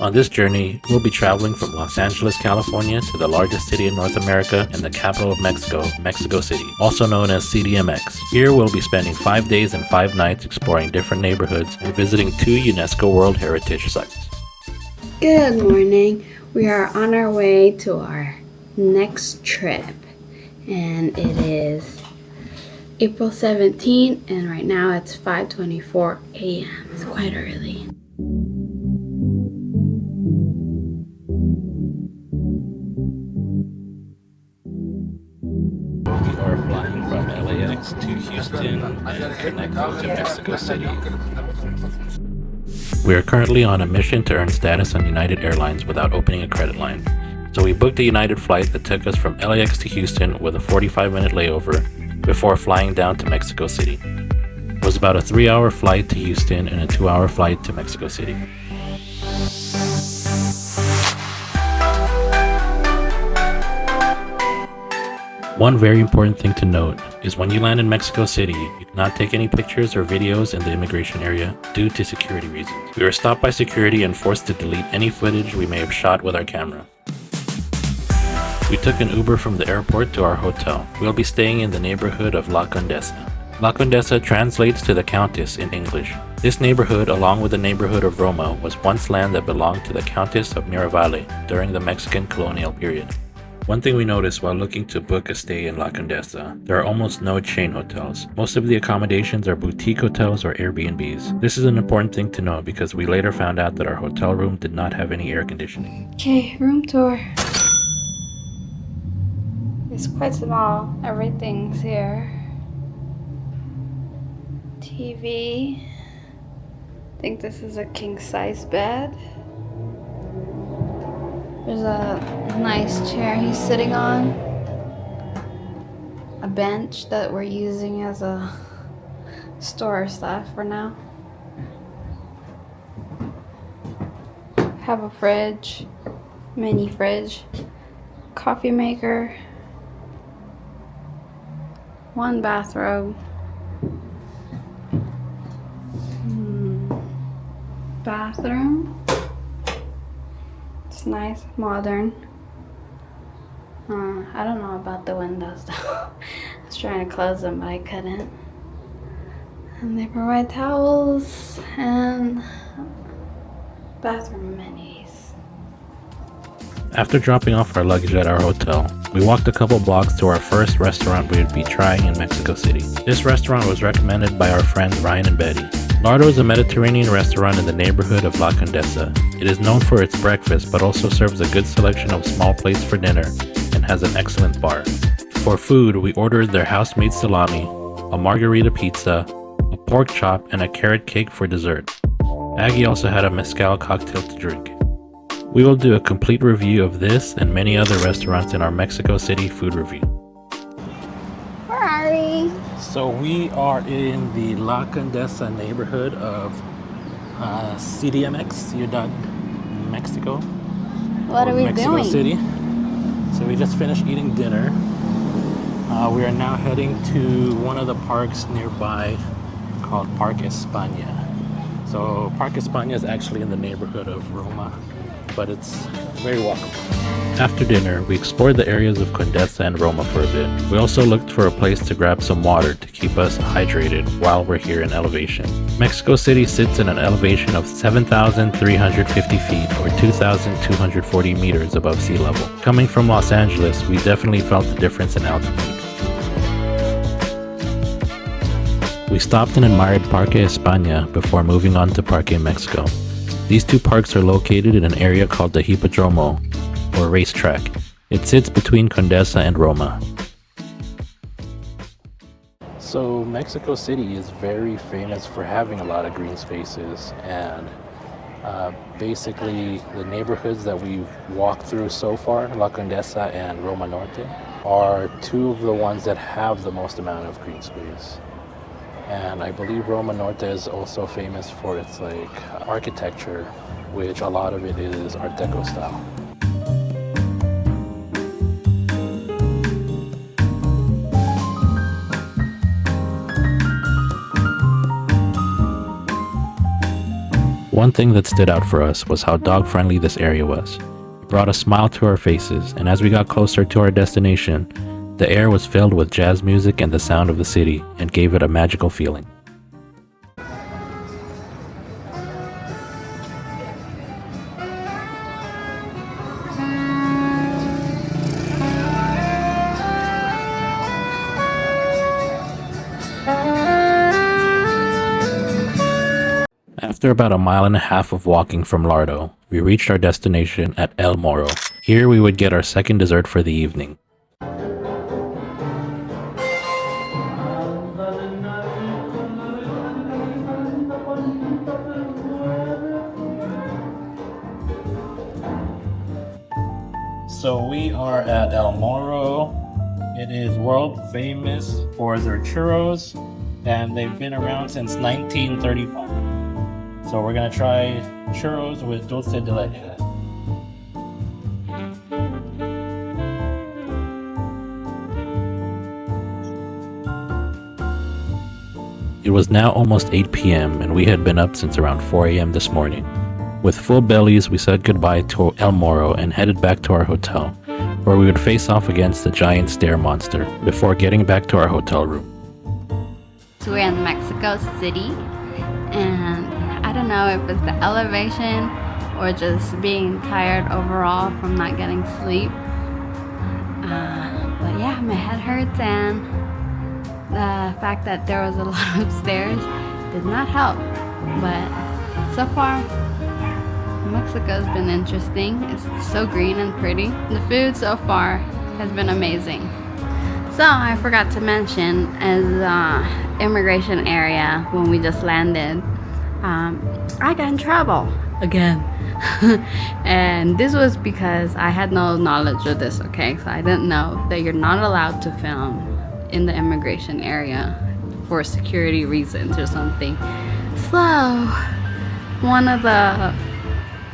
On this journey, we'll be traveling from Los Angeles, California to the largest city in North America and the capital of Mexico, Mexico City, also known as CDMX. Here we'll be spending 5 days and 5 nights exploring different neighborhoods and visiting 2 UNESCO World Heritage Sites. Good morning. We are on our way to our next trip, and it is April 17th, and right now it's 5:24 a.m. It's quite early. We are flying from LAX to Houston and connecting to Mexico City. We are currently on a mission to earn status on United Airlines without opening a credit line. So we booked a United flight that took us from LAX to Houston with a 45-minute layover before flying down to Mexico City. It was about a 3-hour flight to Houston and a 2-hour flight to Mexico City. One very important thing to note is when you land in Mexico City, you cannot take any pictures or videos in the immigration area due to security reasons. We were stopped by security and forced to delete any footage we may have shot with our camera. We took an Uber from the airport to our hotel. We'll be staying in the neighborhood of La Condesa. La Condesa translates to the Countess in English. This neighborhood, along with the neighborhood of Roma, was once land that belonged to the Countess of Miravalle during the Mexican colonial period. One thing we noticed while looking to book a stay in La Condesa, there are almost no chain hotels. Most of the accommodations are boutique hotels or Airbnbs. This is an important thing to know because we later found out that our hotel room did not have any air conditioning. Okay, room tour. It's quite small. Everything's here. TV. I think this is a king-size bed. There's a nice chair he's sitting on. A bench that we're using as a store stuff for now. Have a fridge, mini fridge, coffee maker, one bathrobe, bathroom. It's nice, modern. I don't know about the windows though. I was trying to close them, but I couldn't. And they provide towels and bathroom amenities. After dropping off our luggage at our hotel, we walked a couple blocks to our first restaurant we would be trying in Mexico City. This restaurant was recommended by our friends Ryan and Betty. Lardo is a Mediterranean restaurant in the neighborhood of La Condesa. It is known for its breakfast, but also serves a good selection of small plates for dinner and has an excellent bar. For food, we ordered their house-made salami, a margarita pizza, a pork chop, and a carrot cake for dessert. Aggie also had a mezcal cocktail to drink. We will do a complete review of this and many other restaurants in our Mexico City food review. Where are we? So we are in the La Condesa neighborhood of CDMX, Ciudad Mexico. What are we Mexico doing? City. So we just finished eating dinner. We are now heading to one of the parks nearby called Park España. So Park España is actually in the neighborhood of Roma, but it's very walkable. After dinner, we explored the areas of Condessa and Roma for a bit. We also looked for a place to grab some water to keep us hydrated while we're here in elevation. Mexico City sits in an elevation of 7,350 feet or 2,240 meters above sea level. Coming from Los Angeles, we definitely felt the difference in altitude. We stopped and admired Parque España before moving on to Parque Mexico. These two parks are located in an area called the Hipodromo, or racetrack. It sits between Condessa and Roma. So Mexico City is very famous for having a lot of green spaces, and basically the neighborhoods that we've walked through so far, La Condesa and Roma Norte, are two of the ones that have the most amount of green space. And I believe Roma Norte is also famous for its architecture, which a lot of it is Art Deco style. One thing that stood out for us was how dog-friendly this area was. It brought a smile to our faces, and as we got closer to our destination, the air was filled with jazz music and the sound of the city, and gave it a magical feeling. After about a mile and a half of walking from Lardo, we reached our destination at El Morro. Here we would get our second dessert for the evening. So we are at El Morro. It is world famous for their churros, and they've been around since 1935. So we're gonna try churros with dulce de leche. It was now almost 8 p.m. and we had been up since around 4 a.m. this morning. With full bellies, we said goodbye to El Morro and headed back to our hotel, where we would face off against the giant stair monster before getting back to our hotel room. So we're in Mexico City, and I don't know if it's the elevation or just being tired overall from not getting sleep. But yeah, my head hurts, and the fact that there was a lot of stairs did not help. But so far, Mexico's been interesting. It's so green and pretty. The food so far has been amazing. So I forgot to mention, as immigration area when we just landed, I got in trouble again. And this was because I had no knowledge of this, okay? So I didn't know that you're not allowed to film in the immigration area for security reasons or something. So one of the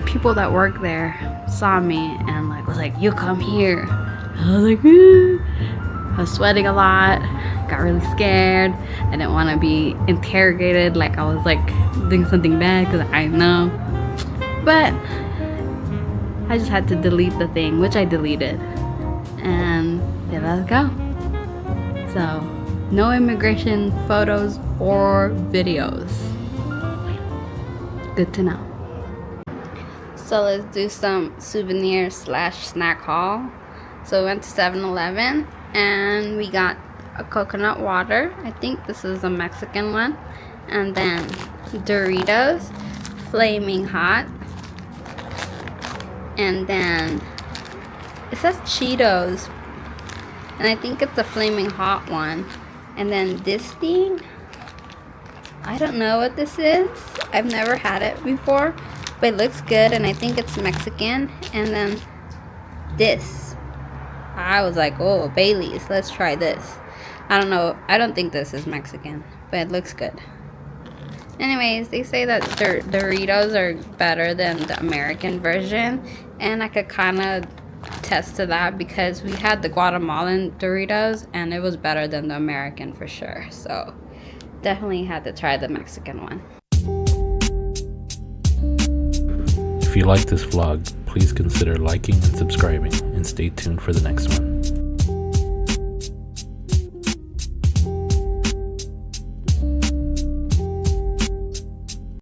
people that work there saw me and was like, "You come here." I was like, I was sweating a lot, got really scared. I didn't want to be interrogated like I was doing something bad, because I know. But I just had to delete the thing, which I deleted, and they let us go. So no immigration photos or videos. Good to know. So let's do some souvenir / snack haul. So we went to 7-Eleven and we got a coconut water. I think this is a Mexican one. And then Doritos, Flaming Hot. And then it says Cheetos, and I think it's a Flaming Hot one. And then this thing, I don't know what this is. I've never had it before, but it looks good, and I think it's Mexican. And then this, I was like, oh, Bailey's, let's try this. I don't know, I don't think this is Mexican, but it looks good. Anyways, they say that Doritos are better than the American version, and I could kind of attest to that because we had the Guatemalan Doritos and it was better than the American for sure. So definitely had to try the Mexican one. If you like this vlog, please consider liking and subscribing, and stay tuned for the next one.